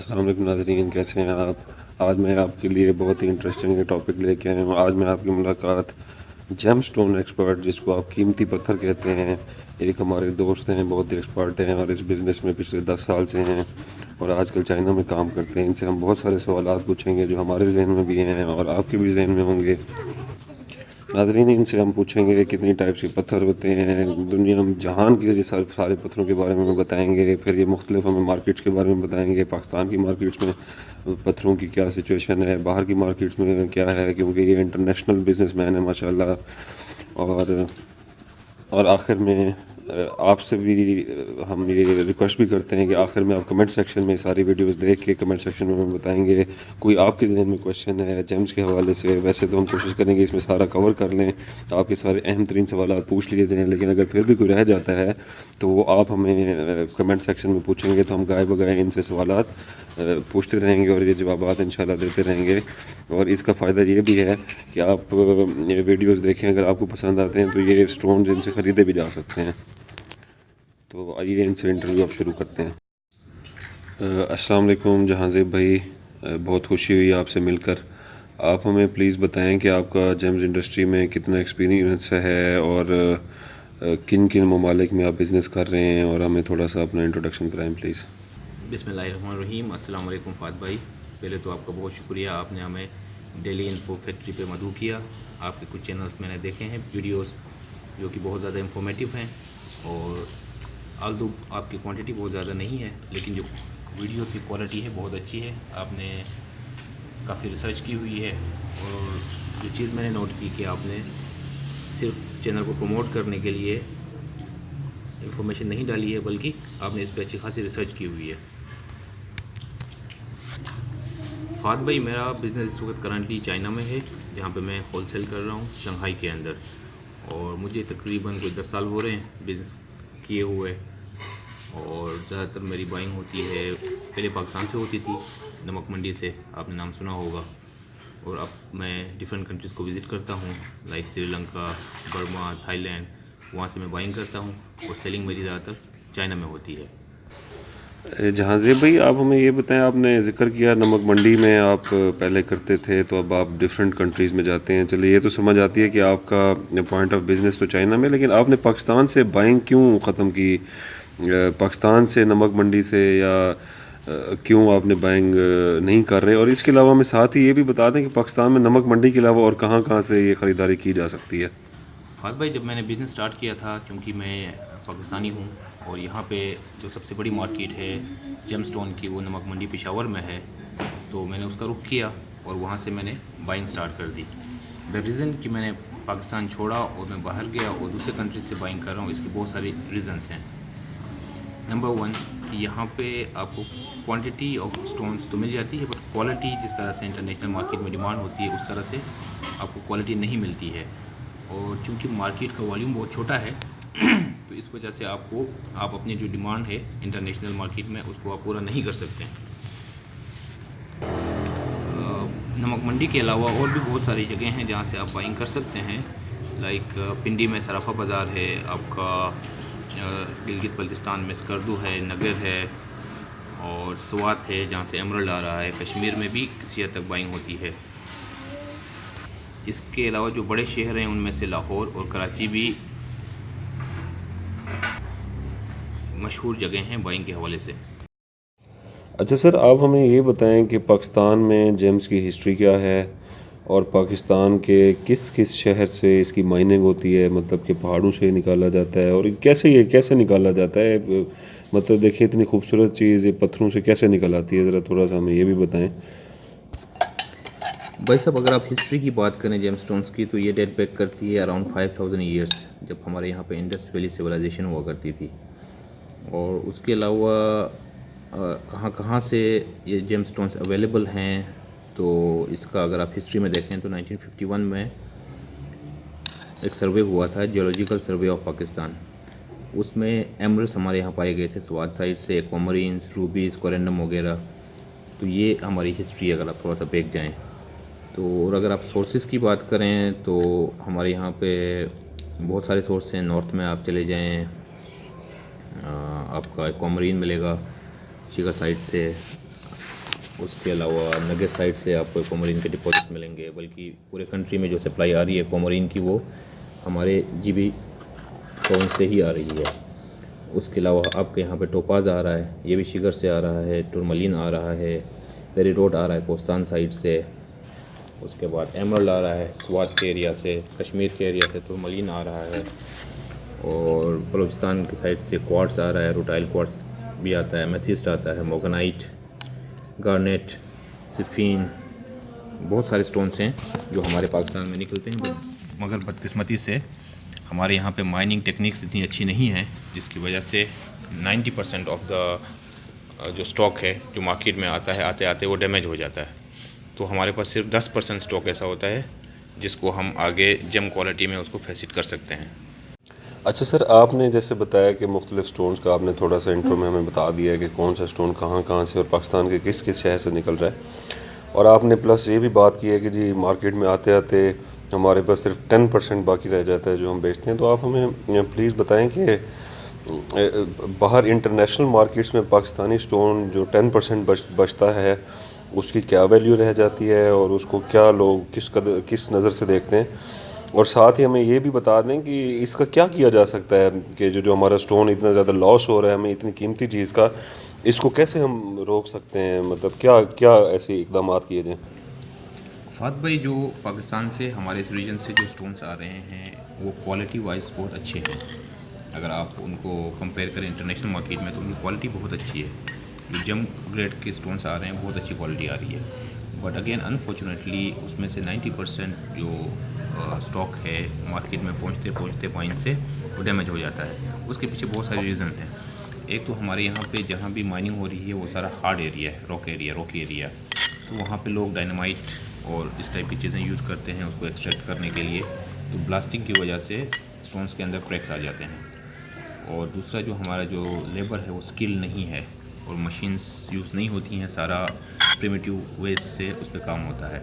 अस्सलाम वालेकुम नाज़रीन, कैसे हैं आप। आज मैं आपके लिए बहुत ही इंटरेस्टिंग टॉपिक लेके आया हूँ। आज मैं आपकी मुलाकात जेम स्टोन एक्सपर्ट, जिसको आप कीमती पत्थर कहते हैं, एक हमारे दोस्त हैं, बहुत ही एक्सपर्ट हैं और इस बिज़नेस में पिछले 10 साल से हैं और आजकल चाइना में काम करते हैं। इनसे हम बहुत सारे सवालात पूछेंगे जो हमारे जहन में भी हैं और आपके भी जहन में होंगे। नाजरीन, इनसे हम पूछेंगे कितनी टाइप्स के पत्थर होते हैं दुनिया में, जहान के ये सारे पत्थरों के बारे में बताएंगे। फिर ये मुख्तलिफ हमें मार्केट्स के बारे में बताएंगे, पाकिस्तान की मार्केट्स में पत्थरों की क्या सिचुएशन है, बाहर की मार्केट्स में क्या है, क्योंकि ये इंटरनेशनल बिजनेसमैन है माशाल्लाह। और आखिर में आपसे भी हम ये रिक्वेस्ट भी करते हैं कि आखिर में आप कमेंट सेक्शन में सारी वीडियोस देख के कमेंट सेक्शन में हमें बताएंगे कोई आपके जहन में क्वेश्चन है जेम्स के हवाले से। वैसे तो हम कोशिश करेंगे इसमें सारा कवर कर लें, तो आपके सारे अहम तरीन सवाल पूछ लिए जाएँ, लेकिन अगर फिर भी कोई रह जाता है तो वो आप हमें कमेंट सेक्शन में पूछेंगे, तो हम गाए बगाए इनसे सवाल पूछते रहेंगे और ये जवाबात इंशाल्लाह देते रहेंगे। और इसका फ़ायदा ये भी है कि आप ये वीडियोस देखें, अगर आपको पसंद आते हैं तो ये स्टोन इनसे ख़रीदे भी जा सकते हैं। तो आइए इनसे इंटरव्यू आप शुरू करते हैं। अस्सलाम वालेकुम जहांज़ेब भाई, बहुत खुशी हुई आपसे मिलकर। आप हमें प्लीज़ बताएं कि आपका जेम्स इंडस्ट्री में कितना एक्सपीरियंस है और किन किन ममालिक में आप बिज़नेस कर रहे हैं, और हमें थोड़ा सा अपना इंट्रोडक्शन कराएं प्लीज़। बिस्मिल्लाहिर्रहमानिर्रहीम। अस्सलाम वालेकुम फ़ात भाई, पहले तो आपका बहुत शुक्रिया, आपने हमें डेली इन्फो फैक्ट्री पे मदऊ किया। आपके कुछ चैनल्स मैंने देखे हैं वीडियोस जो कि बहुत ज़्यादा इंफॉर्मेटिव हैं, और आल्दो आपकी क्वांटिटी बहुत ज़्यादा नहीं है, लेकिन जो वीडियोस की क्वालिटी है बहुत अच्छी है। आपने काफ़ी रिसर्च की हुई है, और जो चीज़ मैंने नोट की कि आपने सिर्फ चैनल को प्रमोट करने के लिए इंफॉर्मेशन नहीं डाली है, बल्कि आपने इस पर अच्छी खासी रिसर्च की हुई है। फ़ात भाई, मेरा बिज़नेस इस वक्त करंटली चाइना में है, जहाँ पे मैं होलसेल कर रहा हूँ शंघाई के अंदर, और मुझे तकरीबन कोई 10 साल हो रहे हैं बिज़नेस किए हुए। और ज़्यादातर मेरी बाइंग होती है, पहले पाकिस्तान से होती थी, नमक मंडी से, आपने नाम सुना होगा। और अब मैं डिफरेंट कंट्रीज़ को विज़िट करता हूँ, लाइक श्रीलंका, बर्मा, थाईलैंड, वहाँ से मैं बाइंग करता हूँ, और सेलिंग मेरी ज़्यादातर चाइना में होती है। जहांज़ेब भाई, आप हमें ये बताएं, आपने ज़िक्र किया नमक मंडी में आप पहले करते थे, तो अब आप डिफरेंट कंट्रीज़ में जाते हैं। चलिए, ये तो समझ आती है कि आपका पॉइंट ऑफ बिज़नेस तो चाइना में, लेकिन आपने पाकिस्तान से बाइंग क्यों ख़त्म की? पाकिस्तान से नमक मंडी से, या क्यों आपने बाइंग नहीं कर रहे? और इसके अलावा हमें साथ ही ये भी बता दें कि पाकिस्तान में नमक मंडी के अलावा और कहाँ कहाँ से ये ख़रीदारी की जा सकती है। फ़ात भाई, जब मैंने बिज़नेस स्टार्ट किया था, क्योंकि मैं पाकिस्तानी हूँ, और यहाँ पे जो सबसे बड़ी मार्केट है जेम स्टोन की, वो नमक मंडी पेशावर में है, तो मैंने उसका रुख किया और वहाँ से मैंने बाइंग स्टार्ट कर दी। द रीज़न कि मैंने पाकिस्तान छोड़ा और मैं बाहर गया और दूसरे कंट्री से बाइंग कर रहा हूँ, इसके बहुत सारे रीज़न्स हैं। नंबर वन, कि यहाँ पे आपको क्वांटिटी ऑफ स्टोन्स तो मिल जाती है, बट क्वालिटी जिस तरह से इंटरनेशनल मार्केट में डिमांड होती है, उस तरह से आपको क्वालिटी नहीं मिलती है। और चूँकि मार्केट का वॉल्यूम बहुत छोटा है तो इस वजह से आप अपनी जो डिमांड है इंटरनेशनल मार्केट में, उसको आप पूरा नहीं कर सकते हैं। नमक मंडी के अलावा और भी बहुत सारी जगह हैं जहाँ से आप बाइंग कर सकते हैं, लाइक पिंडी में सराफा बाज़ार है आपका, गिलगित बल्तिस्तान में स्कर्दू है, नगर है, और स्वात है जहाँ से एमरल्ड आ रहा है। कश्मीर में भी किसी हद तक बाइंग होती है। इसके अलावा जो बड़े शहर हैं उनमें से लाहौर और कराची भी मशहूर जगह हैं बाइंग के हवाले से। अच्छा सर, आप हमें ये बताएं कि पाकिस्तान में जेम्स की हिस्ट्री क्या है, और पाकिस्तान के किस किस शहर से इसकी माइनिंग होती है, मतलब कि पहाड़ों से निकाला जाता है, और ये कैसे निकाला जाता है? मतलब देखिए, इतनी खूबसूरत चीज़ ये पत्थरों से कैसे निकल आती है, ज़रा थोड़ा सा हमें ये भी बताएं। भाई साहब, अगर आप हिस्ट्री की बात करें जेम स्टोन्स की, तो ये डेट बैक करती है अराउंड 5000 ईयर्स, जब हमारे यहाँ पे इंडस वैली सिविलाइजेशन हुआ करती थी। और उसके अलावा कहाँ कहाँ से ये जेम स्टोन्स अवेलेबल हैं, तो इसका अगर आप हिस्ट्री में देखें तो 1951 में एक सर्वे हुआ था, जियोलॉजिकल सर्वे ऑफ पाकिस्तान। उसमें एमरल्ड्स हमारे यहाँ पाए गए थे, स्वात साइड से, एक्वामरीन्स, रूबीज़, कोरेंडम वगैरह। तो ये हमारी हिस्ट्री है, अगर आप थोड़ा सा बैक जाएँ तो। और अगर आप सोर्सेज़ की बात करें तो हमारे यहाँ पे बहुत सारे सोर्स हैं। नॉर्थ में आप चले जाएँ, आपका एक्वामरीन मिलेगा शिखर साइड से, उसके अलावा नगर साइड से आपको कोमोरिन के डिपॉजिट मिलेंगे, बल्कि पूरे कंट्री में जो सप्लाई आ रही है कोमोरिन की वो हमारे जीबी टाउन से ही आ रही है। उसके अलावा आपके यहाँ पे टोपाज आ रहा है, ये भी शिगर से आ रहा है, टुरमलिन आ रहा है, पेरी रोड आ रहा है कोस्तान साइड से। उसके बाद एमरल्ड आ रहा है स्वात के एरिया से, कश्मीर के एरिया से टुरमलिन आ रहा है, और बलूचिस्तान की साइड से क्वार्ट्स आ रहा है, रूटाइल क्वार्ट्स भी आता है, मेथिस्ट आता है, मोगनाइट, गार्नेट, सिफीन, बहुत सारे स्टोन्स हैं जो हमारे पाकिस्तान में निकलते हैं। मगर बदकिस्मती से हमारे यहाँ पे माइनिंग टेक्निक्स इतनी अच्छी नहीं है, जिसकी वजह से 90% ऑफ द जो स्टॉक है जो मार्केट में आता है आते आते वो डैमेज हो जाता है। तो हमारे पास सिर्फ 10% स्टॉक ऐसा होता है जिसको हम आगे जेम क्वालिटी में उसको फैसिट कर सकते हैं। अच्छा सर, आपने जैसे बताया कि मुख्तलिफ़ स्टोन्स का आपने थोड़ा सा इंट्रो में हमें बता दिया है कि कौन सा स्टोन कहाँ कहाँ से और पाकिस्तान के किस किस शहर से निकल रहा है, और आपने प्लस ये भी बात की है कि जी मार्केट में आते आते हमारे पास सिर्फ 10% बाकी रह जाता है जो हम बेचते हैं। तो आप हमें प्लीज़ बताएं कि बाहर इंटरनेशनल मार्केट्स में पाकिस्तानी स्टोन जो 10% बचता है उसकी क्या वैल्यू रह जाती है, और उसको क्या लोग किस नज़र से देखते हैं, और साथ ही हमें ये भी बता दें कि इसका क्या किया जा सकता है कि जो हमारा स्टोन इतना ज़्यादा लॉस हो रहा है हमें इतनी कीमती चीज़ का, इसको कैसे हम रोक सकते हैं, मतलब क्या क्या ऐसे इकदाम किए जाएँ। फात भाई, जो पाकिस्तान से हमारे इस रीजन से जो स्टोन्स आ रहे हैं वो क्वालिटी वाइज बहुत अच्छे हैं। अगर आप उनको कंपेयर करें इंटरनेशनल मार्केट में तो उनकी क्वालिटी बहुत अच्छी है। जो जम ग्रेड के स्टोन्स आ रहे हैं बहुत अच्छी क्वालिटी आ रही है, बट अगेन अनफॉर्चुनेटली उसमें से 90% जो स्टॉक है मार्केट में पहुंचते पहुंचते पॉइंट से वो डैमेज हो जाता है। उसके पीछे बहुत सारे रीज़न हैं। एक तो हमारे यहाँ पे जहाँ भी माइनिंग हो रही है वो सारा हार्ड एरिया है, रॉकी एरिया, तो वहाँ पे लोग डायनामाइट और इस टाइप की चीज़ें यूज़ करते हैं उसको एक्सट्रैक्ट करने के लिए। तो ब्लास्टिंग की वजह से स्टोन्स के अंदर क्रैक्स आ जाते हैं। और दूसरा जो हमारा जो लेबर है वो स्किल नहीं है और मशीन्स यूज़ नहीं होती हैं, सारा प्रिमिटिव वेज से उस पर काम होता है,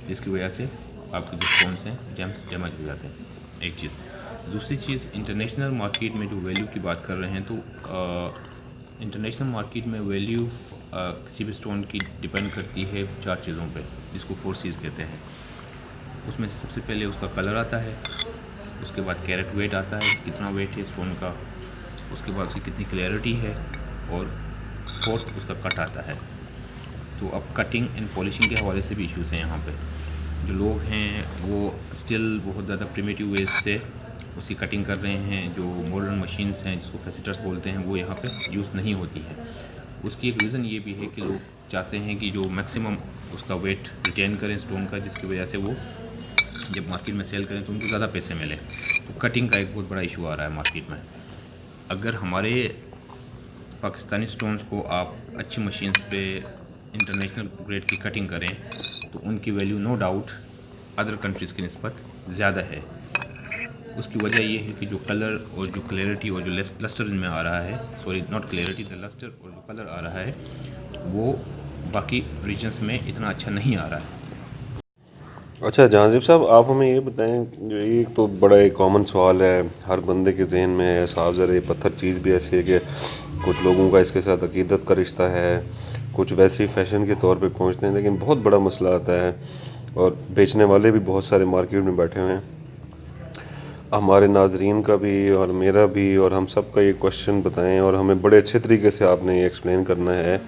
जिसकी वजह से आपके जो स्टोन्स हैं जेम्स डैमेज हो जाते हैं। एक चीज़। दूसरी चीज़, इंटरनेशनल मार्केट में जो वैल्यू की बात कर रहे हैं तो इंटरनेशनल मार्केट में वैल्यू किसी भी स्टोन की डिपेंड करती है 4 चीज़ों पे, जिसको 4 C's कहते हैं। उसमें से सबसे पहले उसका कलर आता है, उसके बाद कैरेट वेट आता है, कितना वेट है स्टोन का, उसके बाद उसकी कितनी क्लैरिटी है, और फोर्थ उसका कट आता है। तो अब कटिंग एंड पॉलिशिंग के हवाले से भी इश्यूज़ हैं यहाँ पे। जो लोग हैं वो स्टिल बहुत ज़्यादा प्रिमिटिव वेज से उसकी कटिंग कर रहे हैं। जो मॉडर्न मशीन्स हैं जिसको फेसिटर्स बोलते हैं वो यहाँ पे यूज़ नहीं होती है। उसकी एक रीज़न ये भी है कि लोग चाहते हैं कि जो मैक्सिमम उसका वेट रिटेन करें स्टोन का, जिसकी वजह से वो जब मार्केट में सेल करें तो उनको ज़्यादा पैसे मिले। तो कटिंग का एक बहुत बड़ा इशू आ रहा है मार्केट में। अगर हमारे पाकिस्तानी स्टोन्स को आप अच्छी मशीन्स पे इंटरनेशनल ग्रेड की कटिंग करें तो उनकी value no doubt other countries की निस्बत ज़्यादा है। उसकी वजह ये है कि जो कलर और जो क्लैरिटी और जो लस्टर इनमें आ रहा है, sorry not clarity, the lustre और जो कलर आ रहा है वो बाकी रीजन्स में इतना अच्छा नहीं आ रहा है। अच्छा जहांजीब साहब, आप हमें ये बताएं, जो एक तो बड़ा एक कॉमन सवाल है हर बंदे के जहन में है, साफ ज़रा पत्थर चीज़ भी ऐसी है कि कुछ लोगों का इसके साथ अकीदत का रिश्ता है, कुछ वैसे ही फ़ैशन के तौर पे पहुंचते हैं, लेकिन बहुत बड़ा मसला आता है और बेचने वाले भी बहुत सारे मार्केट में बैठे हुए हैं। हमारे नाजरीन का भी और मेरा भी और हम सब का ये क्वेश्चन बताएं, और हमें बड़े अच्छे तरीके से आपने ये एक्सप्लेन करना है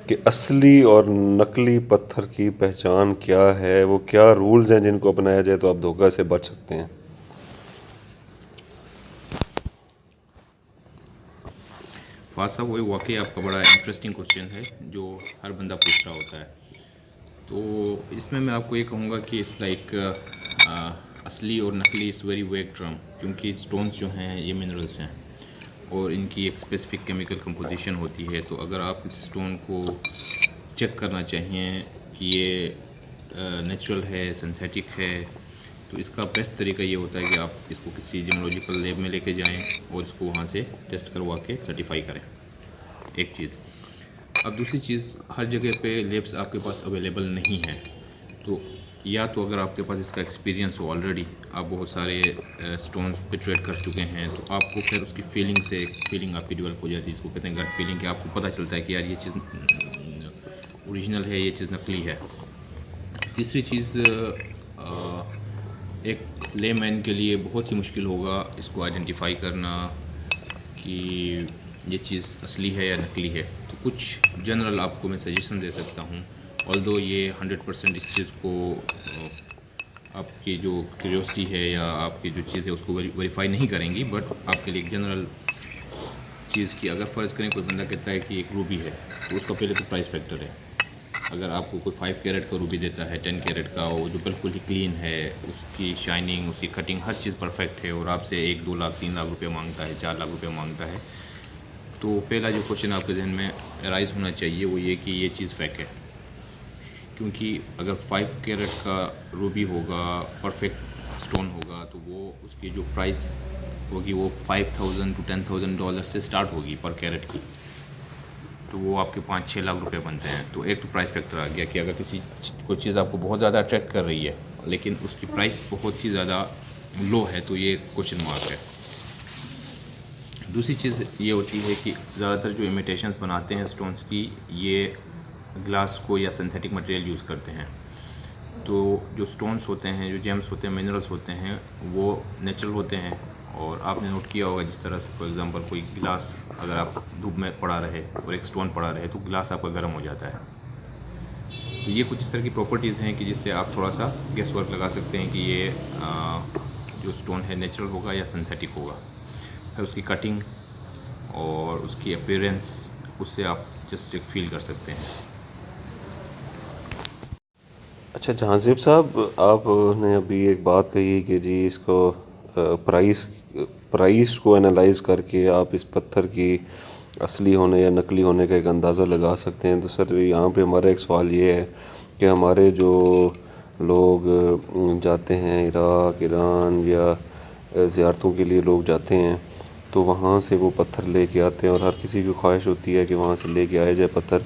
कि असली और नकली पत्थर की पहचान क्या है, वो क्या रूल्स हैं जिनको अपनाया जाए तो आप धोखा से बच सकते हैं। फाद साहब, वही वाकई आपका बड़ा इंटरेस्टिंग क्वेश्चन है जो हर बंदा पूछ रहा होता है। तो इसमें मैं आपको ये कहूँगा कि इट्स लाइक असली और नकली इज़ वेरी वेग टर्म, क्योंकि स्टोन्स जो हैं ये मिनरल्स हैं और इनकी एक स्पेसिफिक केमिकल कंपोजिशन होती है। तो अगर आप इस स्टोन को चेक करना चाहिए कि ये नेचुरल है, सिंथेटिक है, तो इसका बेस्ट तरीका ये होता है कि आप इसको किसी जियोलॉजिकल लैब में लेके जाएं और इसको वहाँ से टेस्ट करवा के सर्टिफाई करें। एक चीज़। अब दूसरी चीज़, हर जगह पे लैब्स आपके पास अवेलेबल नहीं हैं। तो या तो अगर आपके पास इसका एक्सपीरियंस हो, ऑलरेडी आप बहुत सारे स्टोन्स पे ट्रेड कर चुके हैं, तो आपको फिर उसकी फीलिंग से एक फीलिंग आपकी डेवलप हो जाती है, इसको कहते हैं गट फीलिंग, कि आपको पता चलता है कि यार ये चीज़ ओरिजिनल है, ये चीज़ नकली है। तीसरी चीज़, एक लेमैन के लिए बहुत ही मुश्किल होगा इसको आइडेंटिफाई करना कि ये चीज़ असली है या नकली है। तो कुछ जनरल आपको मैं सजेशन दे सकता हूँ, ऑल्दो ये 100% इस चीज़ को आपकी जो क्यूरियोसिटी है या आपकी जो चीज़ है उसको वेरीफाई नहीं करेंगी, बट आपके लिए एक जनरल चीज़ की अगर फ़र्ज़ करें कोई बंदा कहता है कि एक रूबी है, तो उसका पहले तो प्राइस फैक्टर है। अगर आपको कोई 5 कैरेट का रूबी देता है, 10 कैरेट का, वो जो बिल्कुल ही क्लीन है, उसकी शाइनिंग, उसकी कटिंग, हर चीज़ परफेक्ट है, और आपसे 1-2 लाख 3 लाख रुपये मांगता है, 4 लाख रुपये मांगता है, तो पहला जो क्वेश्चन आपके जहन में अराइज़ होना चाहिए वो ये कि ये चीज़ फेक है। क्योंकि अगर 5 कैरेट का रूबी होगा, परफेक्ट स्टोन होगा, तो वो उसकी जो प्राइस होगी वो $5,000 to $10,000 से स्टार्ट होगी पर कैरेट की। तो वो आपके 5-6 लाख रुपए बनते हैं। तो एक तो प्राइस फैक्टर आ गया कि अगर कोई चीज़ आपको बहुत ज़्यादा अट्रैक्ट कर रही है लेकिन उसकी प्राइस बहुत ही ज़्यादा लो है, तो ये क्वेश्चन मार्क है। दूसरी चीज़ ये होती है कि ज़्यादातर जो इमिटेशंस बनाते हैं स्टोन्स की, ये ग्लास को या सिंथेटिक मटेरियल यूज़ करते हैं। तो जो स्टोन्स होते हैं, जो जेम्स होते हैं, मिनरल्स होते हैं, वो नेचुरल होते हैं। और आपने नोट किया होगा जिस तरह से फॉर एग्ज़ाम्पल कोई गिलास अगर आप धूप में पड़ा रहे और एक स्टोन पड़ा रहे तो गिलास आपका गर्म हो जाता है। तो ये कुछ इस तरह की प्रॉपर्टीज़ हैं कि जिससे आप थोड़ा सा गेस वर्क लगा सकते हैं कि ये जो स्टोन है नेचुरल होगा या सिंथेटिक होगा। फिर उसकी कटिंग और उसकी अपीयरेंस, उससे आप जस्ट एक फील कर सकते हैं। अच्छा जहांज़ीब साहब, आपने अभी एक बात कही कि जी इसको प्राइस प्राइस को एनालाइज करके आप इस पत्थर की असली होने या नकली होने का एक अंदाज़ा लगा सकते हैं। तो सर यहाँ पे हमारा एक सवाल ये है कि हमारे जो लोग जाते हैं इराक़, ईरान या ज़ियारतों के लिए लोग जाते हैं, तो वहाँ से वो पत्थर लेके आते हैं और हर किसी की ख्वाहिश होती है कि वहाँ से लेके आया जाए पत्थर।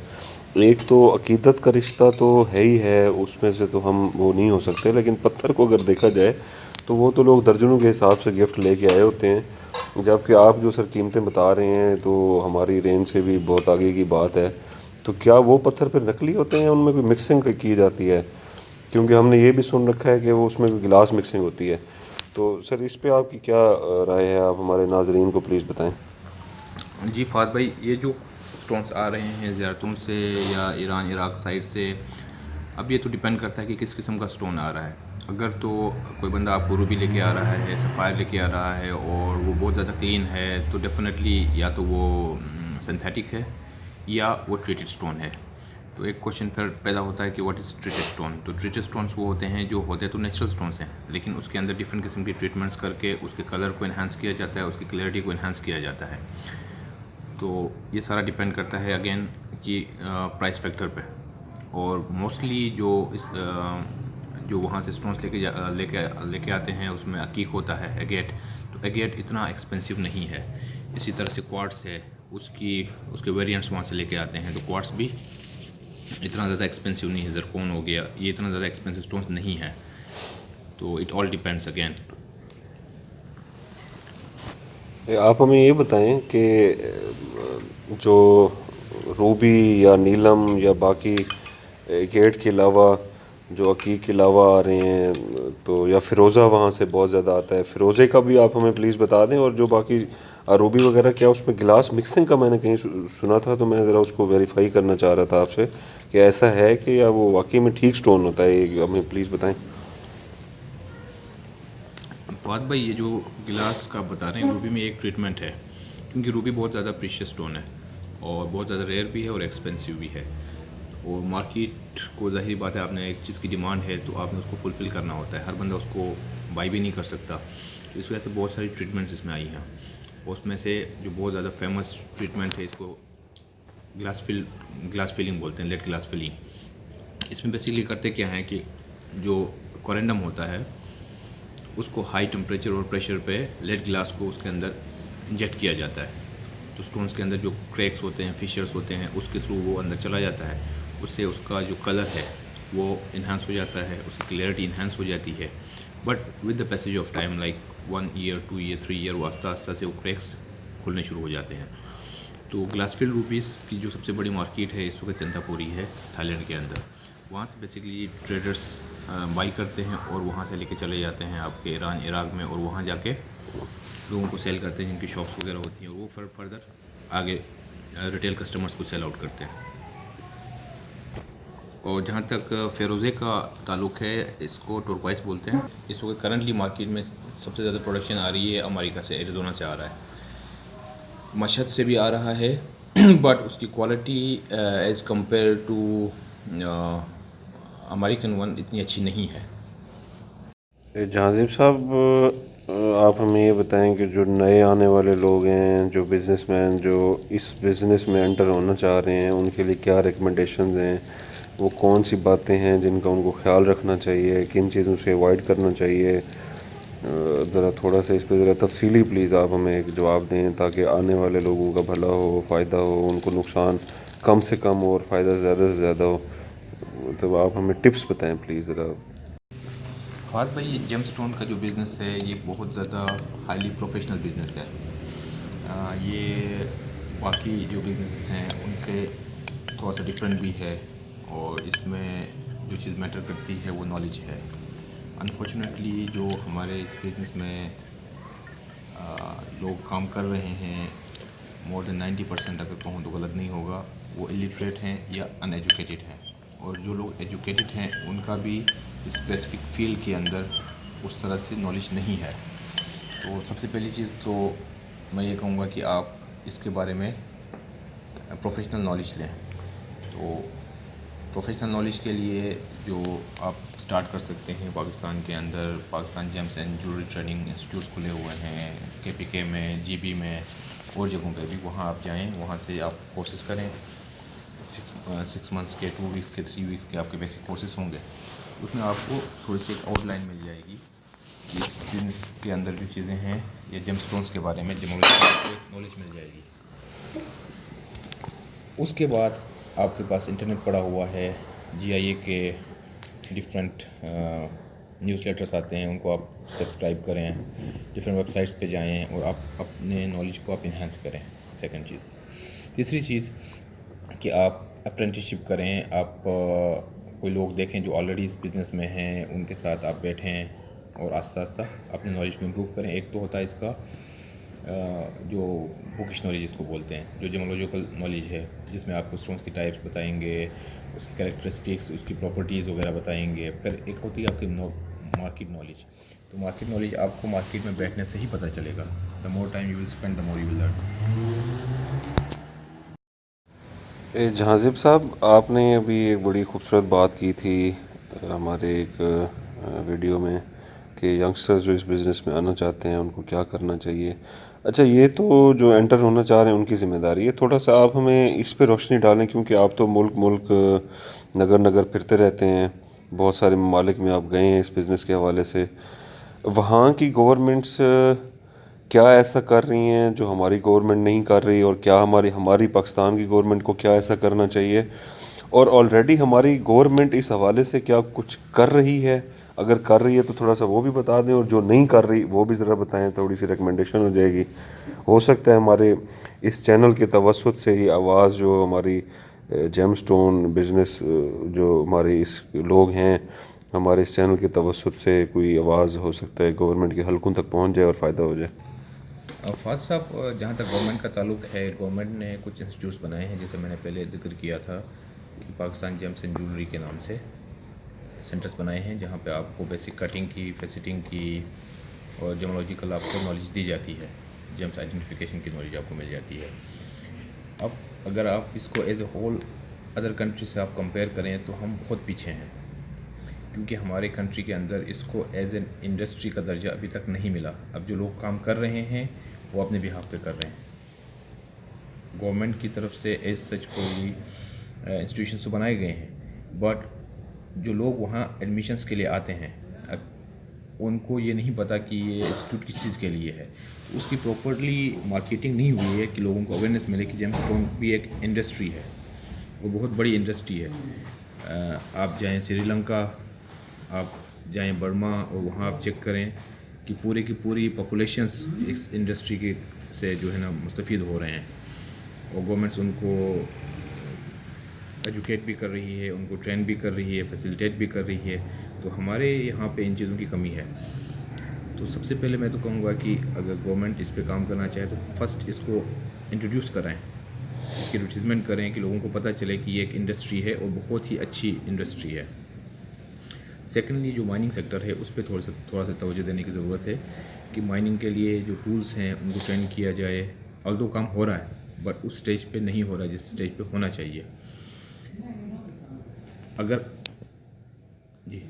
एक तो अकीदत का रिश्ता तो है ही है, उसमें से तो हम वो नहीं हो सकते, लेकिन पत्थर को अगर देखा जाए तो वो तो लोग दर्जनों के हिसाब से गिफ्ट लेके आए होते हैं। जबकि आप जो सर कीमतें बता रहे हैं तो हमारी रेंज से भी बहुत आगे की बात है। तो क्या वो पत्थर फिर नकली होते हैं, उनमें कोई मिक्सिंग की जाती है? क्योंकि हमने ये भी सुन रखा है कि वो उसमें कोई गिलास मिक्सिंग होती है। तो सर इस पे आपकी क्या राय है, आप हमारे नाजरीन को प्लीज़ बताएं। जी फ़ाद भाई, ये जो स्टोन्स आ रहे हैं ज़ियारतों से या ईरान इराक़ साइड से, अब ये तो डिपेंड करता है कि किस किस्म का स्टोन आ रहा है। अगर तो कोई बंदा आपको रूबी लेके आ रहा है, सफ़ायर लेके आ रहा है और वो बहुत ज़्यादा क्लीन है, तो डेफिनेटली या तो वो सिंथेटिक है या वो ट्रीटेड स्टोन है। तो एक क्वेश्चन फिर पैदा होता है कि व्हाट इज़ ट्रीटेड स्टोन। तो ट्रीटेड स्टोन्स वो होते हैं जो होते तो नेचुरल स्टोन्स हैं, लेकिन उसके अंदर डिफरेंट किस्म की ट्रीटमेंट्स करके उसके कलर को इन्हांस किया जाता है, उसकी क्लैरिटी को इन्हांस किया जाता है। तो ये सारा डिपेंड करता है अगेन कि प्राइस फैक्टर पे। और मोस्टली जो वहाँ से स्टोन्स लेके आते हैं उसमें अकीक होता है, एगेट। तो एगेट इतना एक्सपेंसिव नहीं है। इसी तरह से क्वार्ट्स है, उसके वेरिएंट्स वहाँ से लेके आते हैं, तो क्वार्ट्स भी इतना ज़्यादा एक्सपेंसिव नहीं है। ज़रकोन हो गया, ये इतना ज़्यादा एक्सपेंसिव स्टोन्स नहीं है। तो इट ऑल डिपेंड्स अगेन। आप हमें ये बताएं कि जो रूबी या नीलम या बाकी गेट के अलावा जो अकीक के अलावा आ रहे हैं, तो या फ़िरोज़ा वहाँ से बहुत ज़्यादा आता है, फ़िरोज़े का भी आप हमें प्लीज़ बता दें। और जो बाकी रूबी वगैरह, क्या उसमें गिलास मिक्सिंग का मैंने कहीं सुना था, तो मैं ज़रा उसको वेरीफाई करना चाह रहा था आपसे कि ऐसा है कि या वो वाकई में ठीक स्टोन होता है, ये हमें प्लीज़ बताएं। फवाद भाई, ये जो गिलास का बता रहे हैं, रूबी में एक ट्रीटमेंट है, क्योंकि रूबी बहुत ज़्यादा प्रीशियस स्टोन है और बहुत ज़्यादा रेयर भी है और एक्सपेंसिव भी है। और मार्केट को ज़ाहिर बात है, आपने एक चीज़ की डिमांड है तो आपने उसको फुलफ़िल करना होता है। हर बंदा उसको बाई भी नहीं कर सकता, तो इस वजह से बहुत सारी ट्रीटमेंट्स इसमें आई हैं। उसमें से जो बहुत ज़्यादा फेमस ट्रीटमेंट है, इसको ग्लास फिलिंग बोलते हैं, लेड ग्लास फिलिंग। इसमें बेसिकली करते क्या है कि जो कोरेंडम होता है उसको हाई टेम्परेचर और प्रेशर पे लेड ग्लास को उसके अंदर इंजेक्ट किया जाता है। तो स्टोन्स के अंदर जो क्रैक्स होते हैं, फिशर्स होते हैं, उसके थ्रू वो अंदर चला जाता है। उससे उसका जो कलर है वो इन्हांस हो जाता है, उसकी क्लैरिटी इन्हांस हो जाती है। But with the passage of time, like 1 year, 2 year, 3 year, वो आस्ता आस्ता से वो क्रैक्स खुलने शुरू हो जाते हैं। तो ग्लासफील्ड रूपीस की जो सबसे बड़ी मार्केट है इस वक्त चंदापुरी है, थाईलैंड के अंदर। वहाँ से बेसिकली ट्रेडर्स बाई करते हैं और वहाँ से लेके चले जाते हैं आपके ईरान, इराक में, और वहाँ जाके लोगों को सेल करते हैं जिनकी शॉप्स वगैरह होती हैं, और वो फर्दर आगे रिटेल कस्टमर्स को सेल आउट करते हैं। और जहाँ तक फ़िरोज़े का ताल्लुक़ है, इसको टुर्क्वाइस बोलते हैं। इस वक्त करंटली मार्केट में सबसे ज़्यादा प्रोडक्शन आ रही है अमेरिका से, एरिज़ोना से आ रहा है, मशहद से भी आ रहा है बट उसकी quality as compare to American one इतनी अच्छी नहीं है। जहाज़िब साहब, आप हमें ये बताएं कि जो नए आने वाले लोग हैं, जो बिज़नेसमैन जो इस बिज़नेस में एंटर होना चाह रहे हैं, उनके लिए क्या रिकमेंडेशंस हैं, वो कौन सी बातें हैं जिनका उनको ख्याल रखना चाहिए, किन चीज़ों से अवॉइड करना चाहिए? ज़रा थोड़ा सा इस पर ज़रा तफसीली प्लीज़ आप हमें एक जवाब दें, ताकि आने वाले लोगों का भला हो, फ़ायदा हो, उनको नुकसान कम से कम हो और फ़ायदा ज़्यादा से ज़्यादा हो। तो आप हमें टिप्स बताएं प्लीज़ ज़रा। फ़ाद भाई, ये जेमस्टोन का जो बिज़नेस है ये बहुत ज़्यादा हाईली प्रोफेशनल बिज़नेस है। ये बाकी जो बिज़नेस हैं उनसे थोड़ा सा डिफरेंट भी है, और इसमें जो चीज़ मैटर करती है वो नॉलेज है। अनफॉर्चुनेटली जो हमारे इस बिज़नेस में लोग काम कर रहे हैं, मोर देन 90% अगर कहूँ तो गलत नहीं होगा, वो इलिटरेट हैं या अनएजुकेटेड हैं। और जो लोग एजुकेटेड हैं उनका भी स्पेसिफिक फील्ड के अंदर उस तरह से नॉलेज नहीं है। तो सबसे पहली चीज़ तो मैं ये कहूँगा कि आप इसके बारे में प्रोफेशनल नॉलेज लें। तो प्रोफेशनल नॉलेज के लिए जो आप स्टार्ट कर सकते हैं, पाकिस्तान के अंदर Pakistan James and jewellery training institute खुले हुए हैं, KPK में, GB में और जगहों पे भी। वहाँ आप जाएं, वहाँ से आप कोर्सेज़ करें। 6 मंथ्स के, 2 वीक्स के, 3 वीक्स के आपके बेसिक कोर्सेज़ होंगे। उसमें आपको थोड़ी सी एक आउटलाइन मिल जाएगी कि इस बिज़नेस के अंदर जो चीज़ें हैं, ये जेमस्टोन्स के बारे में नॉलेज मिल जाएगी। उसके बाद आपके पास इंटरनेट पड़ा हुआ है, GIA के डिफरेंट न्यूज़लेटर्स आते हैं, उनको आप सब्सक्राइब करें, डिफरेंट वेबसाइट्स पे जाएं और आप अपने नॉलेज को आप इन्हांस करें। सेकंड चीज़। तीसरी चीज़ कि आप अप्रेंटिसशिप करें। आप कोई लोग देखें जो ऑलरेडी इस बिज़नेस में हैं, उनके साथ आप बैठें और आस्ता आस्ता अपनी नॉलेज को इम्प्रूव करें। एक तो होता है इसका जो बुकिश नॉलेज इसको बोलते हैं, जो जेमोलॉजिकल नॉलेज है, जिसमें आपको स्टोन्स की टाइप्स बताएंगे, उसकी कैरेक्टरिस्टिक्स, उसकी प्रॉपर्टीज़ वगैरह बताएंगे। फिर एक होती है आपकी मार्केट नॉलेज। तो मार्केट नॉलेज आपको मार्केट में बैठने से ही पता चलेगा। The more time you will spend, the more you will learn. Jahazib साहब, आपने अभी एक बड़ी खूबसूरत बात की थी हमारे एक वीडियो में कि यंगस्टर्स जो इस बिज़नेस में आना चाहते हैं उनको क्या करना चाहिए। अच्छा, ये तो जो एंटर होना चाह रहे हैं उनकी ज़िम्मेदारी है। थोड़ा सा आप हमें इस पे रोशनी डालें, क्योंकि आप तो मुल्क मुल्क नगर नगर फिरते रहते हैं, बहुत सारे ममालिक में आप गए हैं इस बिज़नेस के हवाले से। वहाँ की गवर्नमेंट्स क्या ऐसा कर रही हैं जो हमारी गवर्नमेंट नहीं कर रही, और क्या हमारी हमारी पाकिस्तान की गवर्नमेंट को क्या ऐसा करना चाहिए, और ऑलरेडी हमारी गवर्नमेंट इस हवाले से क्या कुछ कर रही है? अगर कर रही है तो थोड़ा सा वो भी बता दें, और जो नहीं कर रही वो भी ज़रा बताएं, थोड़ी सी रिकमेंडेशन हो जाएगी। हो सकता है हमारे इस चैनल के तवज्जुद से ही आवाज़ जो हमारी जेमस्टोन बिज़नेस जो हमारे इस लोग हैं, हमारे इस चैनल के तवज्जुद से कोई आवाज़ हो सकता है गवर्नमेंट के हलकों तक पहुंच जाए और फ़ायदा हो जाए। फ़ाद साहब, जहाँ तक गवर्नमेंट का ताल्लुक़ है, गवर्नमेंट ने कुछ इंस्टीट्यूट्स बनाए हैं, जैसे मैंने पहले जिक्र किया था कि पाकिस्तान जेम्स एंड ज्वेलरी के नाम से सेंटर्स बनाए हैं, जहाँ पे आपको बेसिक कटिंग की, फेसिटिंग की और जेमोलॉजिकल आपको नॉलेज दी जाती है। जेम्स आइडेंटिफिकेशन की नॉलेज आपको मिल जाती है। अब अगर आप इसको as a whole other country से आप कंपेयर करें तो हम बहुत पीछे हैं, क्योंकि हमारे कंट्री के अंदर इसको एज एन इंडस्ट्री का दर्जा अभी तक नहीं मिला। अब जो लोग काम कर रहे हैं वो अपने बिहाफ पे कर रहे हैं। गवर्नमेंट की तरफ से एज सच कोई इंस्टीट्यूशन तो बनाए गए हैं, बट जो लोग वहाँ एडमिशन्स के लिए आते हैं, उनको ये नहीं पता कि ये इंस्टीट्यूट किस चीज़ के लिए है। उसकी प्रॉपर्ली मार्केटिंग नहीं हुई है कि लोगों को अवेयरनेस मिले कि जेमस्टोन भी एक इंडस्ट्री है, वो बहुत बड़ी इंडस्ट्री है। आप जाएं श्रीलंका, आप जाएं बर्मा, और वहाँ आप चेक करें कि पूरी की पूरी पॉपुलेशंस इस इंडस्ट्री के से जो है ना मुस्तफ़ीद हो रहे हैं। और गवर्नमेंट्स उनको एजुकेट भी कर रही है, उनको ट्रेन भी कर रही है, फैसिलिटेट भी कर रही है। तो हमारे यहाँ पे इन चीज़ों की कमी है। तो सबसे पहले मैं तो कहूँगा कि अगर गवर्नमेंट इस पे काम करना चाहे तो फर्स्ट इसको इंट्रोड्यूस कराएं, इसकी एडवर्टीज़मेंट करें कि लोगों को पता चले कि ये एक इंडस्ट्री है और बहुत ही अच्छी इंडस्ट्री है। सेकेंडली, जो माइनिंग सेक्टर है उस पर थोड़ा सा तवज्जो देने की ज़रूरत है कि माइनिंग के लिए जो टूल्स हैं उनको ट्रेन किया जाए। ऑल्दो काम हो रहा है बट उस स्टेज पे नहीं हो रहा है जिस स्टेज पे होना चाहिए। अगर जी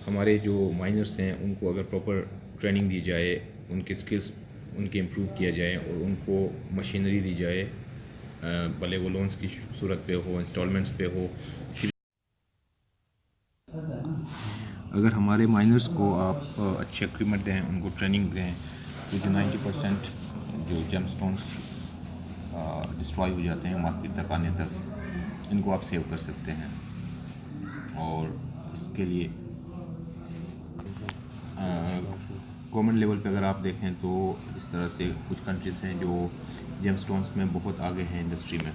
हमारे जो माइनर्स हैं उनको अगर प्रॉपर ट्रेनिंग दी जाए, उनके स्किल्स उनके इम्प्रूव किया जाए और उनको मशीनरी दी जाए, भले वो लोन्स की सूरत पे हो, इंस्टॉलमेंट्स पे हो। अगर हमारे माइनर्स को आप अच्छे इक्विपमेंट दें, उनको ट्रेनिंग दें, तो जो 90% जो जेमस्टोन्स डिस्ट्रॉय हो जाते हैं मार्केट तक आने तक, इनको आप सेव कर सकते हैं। और इसके लिए गवर्नमेंट लेवल पे अगर आप देखें तो इस तरह से कुछ कंट्रीज़ हैं जो जेमस्टोन्स में बहुत आगे हैं इंडस्ट्री में,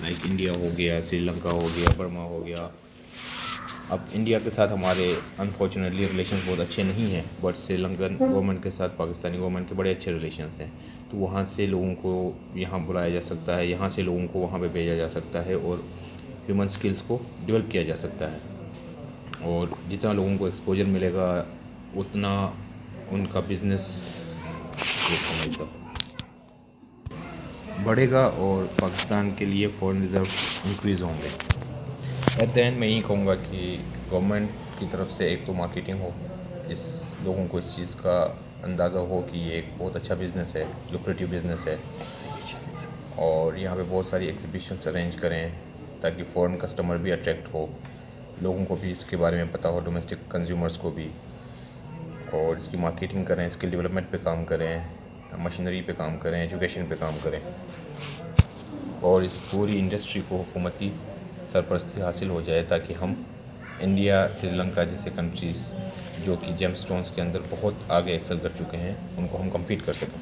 लाइक इंडिया हो गया, श्रीलंका हो गया, बर्मा हो गया। अब इंडिया के साथ हमारे अनफॉर्चुनेटली रिलेशंस बहुत अच्छे नहीं हैं, बट श्रीलंकन गवर्नमेंट के साथ पाकिस्तानी गवर्नमेंट के बड़े अच्छे रिलेशंस हैं। तो वहाँ से लोगों को यहाँ बुलाया जा सकता है, यहाँ से लोगों को वहाँ पे भेजा जा सकता है और ह्यूमन स्किल्स को डेवलप किया जा सकता है। और जितना लोगों को एक्सपोजर मिलेगा उतना उनका बिजनेस बढ़ेगा और पाकिस्तान के लिए फॉरेन रिजर्व इंक्रीज़ होंगे। एट द एंड मैं यही कहूँगा कि गवर्नमेंट की तरफ से एक तो मार्केटिंग हो, इस लोगों को इस चीज़ का अंदाज़ा हो कि ये एक बहुत अच्छा बिज़नेस है, लुक्रेटिव बिज़नेस है। और यहाँ पे बहुत सारी एग्जीबिशंस अरेंज करें ताकि फ़ॉरेन कस्टमर भी अट्रैक्ट हो, लोगों को भी इसके बारे में पता हो, डोमेस्टिक कंज्यूमर्स को भी। और इसकी मार्केटिंग करें, स्किल डेवलपमेंट पे काम करें, मशीनरी पे काम करें, एजुकेशन पे काम करें और इस पूरी इंडस्ट्री को हुकूमती सरपरस्ती हासिल हो जाए ताकि हम इंडिया, श्रीलंका जैसे कंट्रीज़ जो कि जेमस्टोन्स के अंदर बहुत आगे एक्सेल कर चुके हैं, उनको हम कम्पीट कर सकें।